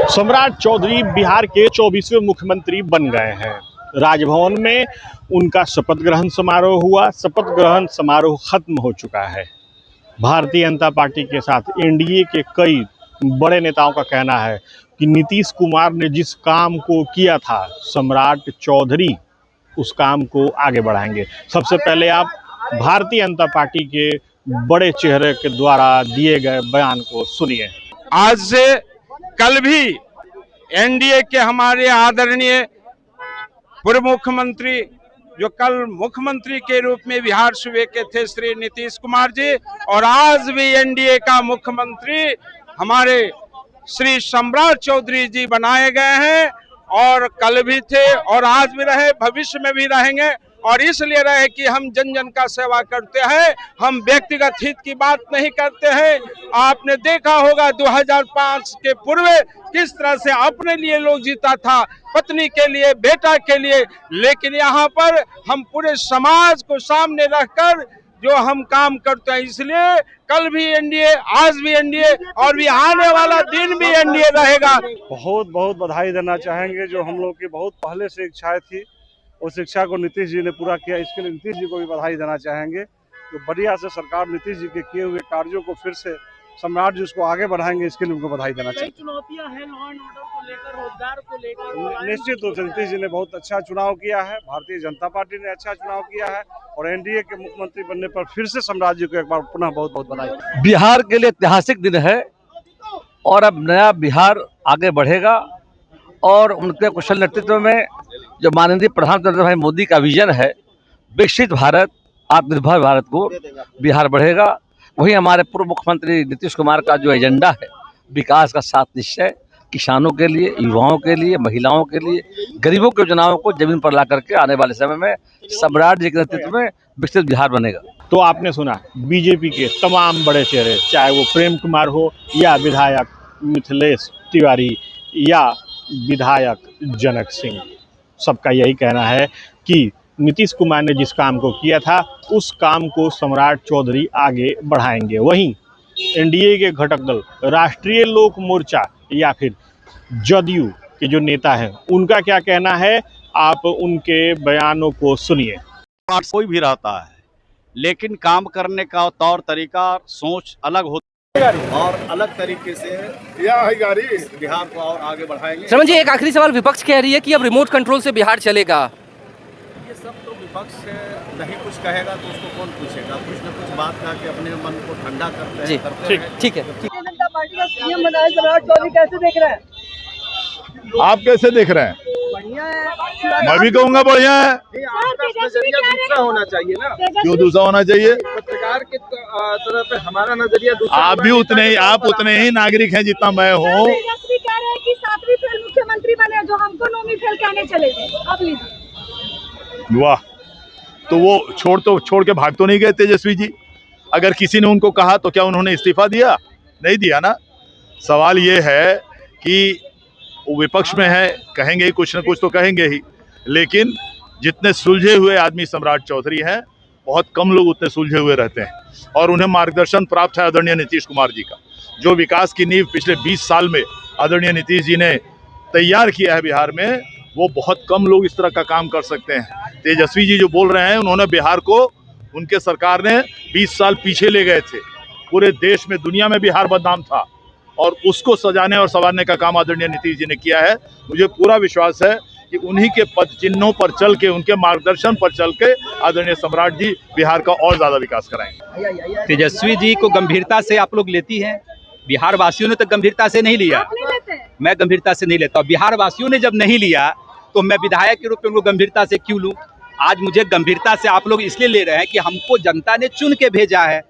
सम्राट चौधरी बिहार के 24वें मुख्यमंत्री बन गए हैं। राजभवन में उनका शपथ ग्रहण समारोह हुआ। शपथ ग्रहण समारोह खत्म हो चुका है। भारतीय जनता पार्टी के साथ एनडीए के कई बड़े नेताओं का कहना है कि नीतीश कुमार ने जिस काम को किया था, सम्राट चौधरी उस काम को आगे बढ़ाएंगे। सबसे पहले आप भारतीय जनता पार्टी के बड़े चेहरे के द्वारा दिए गए बयान को सुनिए। आज से कल भी एनडीए के हमारे आदरणीय पूर्व मुख्यमंत्री जो कल मुख्यमंत्री के रूप में बिहार सूबे के थे श्री नीतीश कुमार जी, और आज भी एनडीए का मुख्यमंत्री हमारे श्री सम्राट चौधरी जी बनाए गए हैं। और कल भी थे और आज भी रहे, भविष्य में भी रहेंगे। और इसलिए रहे कि हम जन जन का सेवा करते हैं, हम व्यक्तिगत हित की बात नहीं करते हैं। आपने देखा होगा 2005 के पूर्व किस तरह से अपने लिए लोग जीता था, पत्नी के लिए, बेटा के लिए, लेकिन यहाँ पर हम पूरे समाज को सामने रखकर जो हम काम करते हैं। इसलिए कल भी एनडीए, आज भी एनडीए और भी आने वाला दिन भी एनडीए रहेगा। बहुत बहुत बधाई देना चाहेंगे। जो हम लोग की बहुत पहले से इच्छाएं थी, उस इच्छा को नीतीश जी ने पूरा किया। इसके लिए नीतीश जी को भी बधाई देना चाहेंगे। तो बढ़िया से सरकार नीतीश जी के किए हुए कार्यों को फिर से सम्राट जी उसको आगे बढ़ाएंगे, इसके लिए उनको बधाई देना चाहिए। चुनौतियां हैं लॉ एंड ऑर्डर को लेकर, रोजगार को लेकर। निश्चित रूप से नीतीश जी ने बहुत अच्छा चुनाव किया है, भारतीय जनता पार्टी ने अच्छा चुनाव किया है, और एनडीए के मुख्यमंत्री बनने पर फिर से सम्राट जी को एक बार पुनः बहुत बहुत बधाई। बिहार के लिए ऐतिहासिक दिन है और अब नया बिहार आगे बढ़ेगा। और उनके कुशल नेतृत्व में जो माननीय प्रधानमंत्री नरेंद्र भाई मोदी का विजन है, विकसित भारत, आत्मनिर्भर भारत को बिहार बढ़ेगा। वही हमारे पूर्व मुख्यमंत्री नीतीश कुमार का जो एजेंडा है, विकास का सात निश्चय, किसानों के लिए, युवाओं के लिए, महिलाओं के लिए, गरीबों की योजनाओं को जमीन पर ला करके आने वाले समय में सम्राट जी के नेतृत्व में विकसित बिहार बनेगा। तो आपने सुना बीजेपी के तमाम बड़े चेहरे, चाहे वो प्रेम कुमार हो या विधायक मिथिलेश तिवारी या विधायक जनक सिंह, सबका यही कहना है कि नीतीश कुमार ने जिस काम को किया था, उस काम को सम्राट चौधरी आगे बढ़ाएंगे। वहीं एनडीए के घटक दल राष्ट्रीय लोक मोर्चा या फिर जदयू के जो नेता हैं, उनका क्या कहना है, आप उनके बयानों को सुनिए। कोई भी रहता है, लेकिन काम करने का तौर तरीका, सोच अलग होती है और अलग तरीके से बिहार को और आगे बढ़ाएंगे। समझ जी, एक आखिरी सवाल, विपक्ष कह रही है कि अब रिमोट कंट्रोल से बिहार चलेगा। ये सब तो विपक्ष नहीं कुछ कहेगा तो उसको कौन पूछेगा। कुछ न कुछ बात कहा के अपने मन को ठंडा करते हैं, करते हैं। ठीक है। जनता पार्टी का सीएम बनाए सम्राट चौधरी कैसे देख रहे हैं? आप कैसे देख रहे हैं? बढ़िया है, मैं भी कहूँगा बढ़िया है। नजरिया दूसरा होना चाहिए ना। क्यों दूसरा होना चाहिए? पत्रकार के तरफ पे हमारा नजरिया दूसरा। आप भी आप उतने ही नागरिक हैं जितना मैं हूँ। तेजस्वी कह रहे हैं कि 7वीं फेल मुख्यमंत्री बने, जो हमको 9वीं फेल कहने चले गए। आप लीजिए। वाह, तो वो छोड़ के भाग तो नहीं गए तेजस्वी जी? अगर किसी ने उनको कहा तो क्या उन्होंने इस्तीफा दिया? नहीं दिया ना। सवाल ये है कि वो विपक्ष में है, कहेंगे ही, कुछ न कुछ तो कहेंगे ही, लेकिन जितने सुलझे हुए आदमी सम्राट चौधरी हैं, बहुत कम लोग उतने सुलझे हुए रहते हैं। और उन्हें मार्गदर्शन प्राप्त है आदरणीय नीतीश कुमार जी का। जो विकास की नींव पिछले 20 साल में आदरणीय नीतीश जी ने तैयार किया है बिहार में, वो बहुत कम लोग इस तरह का काम कर सकते हैं। तेजस्वी जी जो बोल रहे हैं, उन्होंने बिहार को, उनके सरकार ने 20 साल पीछे ले गए थे। पूरे देश में, दुनिया में बिहार बदनाम था, और उसको सजाने और संवारने का काम आदरणीय नीतीश जी ने किया है। मुझे पूरा विश्वास है कि उन्हीं के पद चिन्हों पर चल के, उनके मार्गदर्शन पर चल के आदरणीय सम्राट जी बिहार का और ज्यादा विकास कराएंगे। तेजस्वी जी को गंभीरता से आप लोग लेती हैं, बिहार वासियों ने तो गंभीरता से नहीं लिया। मैं गंभीरता से नहीं लेता। बिहार वासियों ने जब नहीं लिया तो मैं विधायक के रूप में उनको गंभीरता से क्यों लूं? आज मुझे गंभीरता से आप लोग इसलिए ले रहे हैं कि हमको जनता ने चुन के भेजा है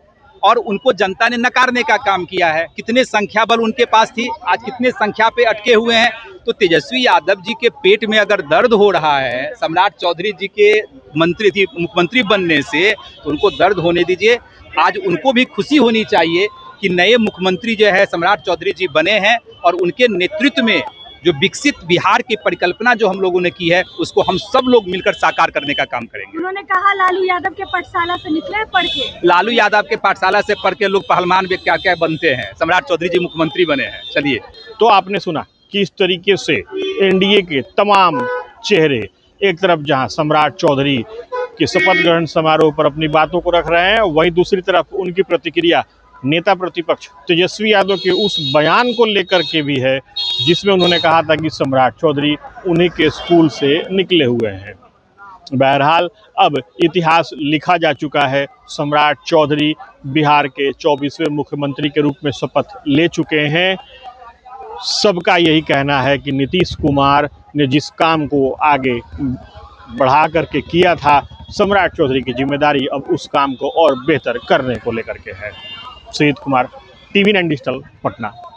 और उनको जनता ने नकारने का काम किया है। कितने संख्या बल उनके पास थी, आज कितने संख्या पे अटके हुए हैं। तो तेजस्वी यादव जी के पेट में अगर दर्द हो रहा है सम्राट चौधरी जी के मुख्यमंत्री बनने से, तो उनको दर्द होने दीजिए। आज उनको भी खुशी होनी चाहिए कि नए मुख्यमंत्री जो है सम्राट चौधरी जी बने हैं, और उनके नेतृत्व में जो विकसित बिहार की परिकल्पना जो हम लोगों ने की है, उसको हम सब लोग मिलकर साकार करने का काम करेंगे। उन्होंने कहा लालू यादव के पाठशाला से निकले पढ़ के। लालू यादव के पाठशाला से पढ़ के लोग पहलवान भी क्या क्या बनते हैं। सम्राट चौधरी जी मुख्यमंत्री बने हैं। चलिए, तो आपने सुना किस तरीके से एनडीए के तमाम चेहरे एक तरफ जहां सम्राट चौधरी के शपथ ग्रहण समारोह पर अपनी बातों को रख रहे हैं, वहीं दूसरी तरफ उनकी प्रतिक्रिया नेता प्रतिपक्ष तेजस्वी यादव के उस बयान को लेकर के भी है जिसमें उन्होंने कहा था कि सम्राट चौधरी उन्हीं के स्कूल से निकले हुए हैं। बहरहाल अब इतिहास लिखा जा चुका है। सम्राट चौधरी बिहार के 24वें मुख्यमंत्री के रूप में शपथ ले चुके हैं। सबका यही कहना है कि नीतीश कुमार ने जिस काम को आगे बढ़ा करके किया था, सम्राट चौधरी की जिम्मेदारी अब उस काम को और बेहतर करने को लेकर के है। Sujeet Kumar, TV9 digital, Patna.